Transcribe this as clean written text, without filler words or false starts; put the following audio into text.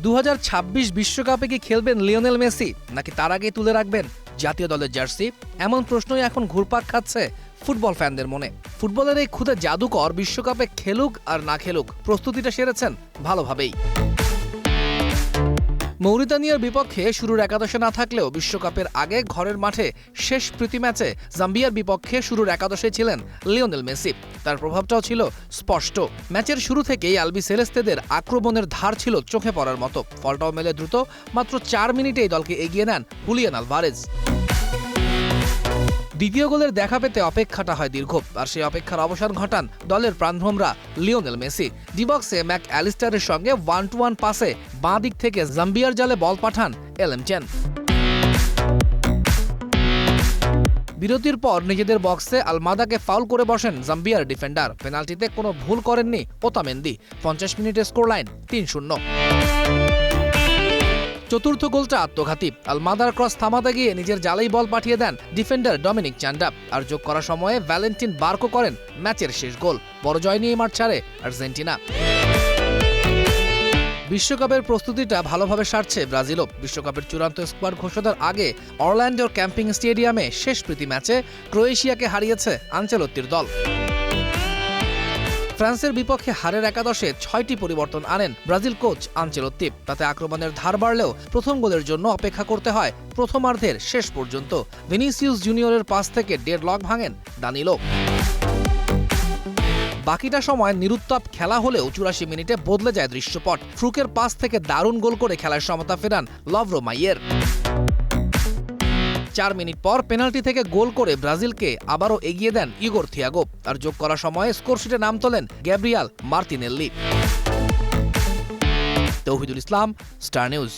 2026 বিশ্বকাপে কি খেলবেন লিওনেল মেসি, নাকি তার আগেই তুলে রাখবেন জাতীয় দলের জার্সি? এমন প্রশ্নই এখন ঘুরপাক খাচ্ছে ফুটবল ফ্যানদের মনে। ফুটবলের এই ক্ষুদে জাদুকর বিশ্বকাপে খেলুক আর না খেলুক, প্রস্তুতিটা সেরেছেন ভালোভাবেই। মৌরিতানিয়ার বিপক্ষে শুরুর একাদশে না থাকলেও বিশ্বকাপের আগে ঘরের মাঠে শেষ প্রীতি ম্যাচে জাম্বিয়ার বিপক্ষে শুরুর একাদশে ছিলেন লিওনেল মেসি। তার প্রভাবটাও ছিল স্পষ্ট। ম্যাচের শুরু থেকেই আলবি সেলেস্তেদের আক্রমণের ধার ছিল চোখে পড়ার মতো। ফলটাও মেলে দ্রুত, মাত্র 4 মিনিটেই দলকে এগিয়ে নেন হুলিয়ান আলভারেজ। দ্বিতীয় গোলের দেখা পেতে অপেক্ষাটা হয় দীর্ঘ, আর সেই অপেক্ষার অবসান ঘটান দলের প্রাণভোমরা লিওনেল মেসি। ডি-বক্সে ম্যাক অ্যালিস্টারের সঙ্গে 1-to-1 পাসে বাঁ দিক থেকে জাম্বিয়ার জালে বল পাঠান এলেমচেন। বিরতির পর নিজেদের বক্সে আলমাদাকে ফাউল করে বসেন জাম্বিয়ার ডিফেন্ডার। পেনাল্টিতে কোনো ভুল করেননি ওতামেন্দি। 50 মিনিটে স্কোর লাইন 3-0। চতুর্থ গোলটা আত্মঘাতী। আলমাদার ক্রস থামাতে গিয়ে নিজের জালেই বল পাঠিয়ে দেন ডিফেন্ডার ডমিনিক চান্ডা। আর যোগ করার সময়ে ভ্যালেন্টিন বার্কো করেন ম্যাচের শেষ গোল। বড় জয় নিয়ে মাঠ ছাড়ে আর্জেন্টিনা। বিশ্বকাপের প্রস্তুতিটা ভালোভাবে সারছে ব্রাজিলও। বিশ্বকাপের চূড়ান্ত স্কোয়াড ঘোষণার আগে অরল্যান্ডোর ক্যাম্পিং স্টেডিয়ামে শেষ প্রীতি ম্যাচে ক্রোয়েশিয়াকে হারিয়েছে আনচেলত্তির দল। ফ্রান্সের বিপক্ষে হারের একাদশে 6টি পরিবর্তন আনেন ব্রাজিল কোচ আনচেলত্তি। তাতে আক্রমণের ধার বাড়লেও প্রথম গোলের জন্য অপেক্ষা করতে হয় প্রথমার্ধের শেষ পর্যন্ত। ভিনিসিয়াস জুনিয়রের পাস থেকে ডেডলক ভাঙেন দানিলো। বাকিটা সময় নিরুত্তাপ খেলা হলেও 84 মিনিটে বদলে যায় দৃশ্যপট। ফ্রুকের পাস থেকে দারুণ গোল করে খেলার সমতা ফেরান লভরো মাইয়ের। 4 মিনিট পর পেনাল্টি থেকে গোল করে ব্রাজিলকে আবারও এগিয়ে দেন ইগোর থিয়াগো। আর যোগ করার সময়ে স্কোরশিটে নাম তোলেন গ্যাব্রিয়াল মার্তিনেল্লি। তৌহিদুল ইসলাম, স্টার নিউজ।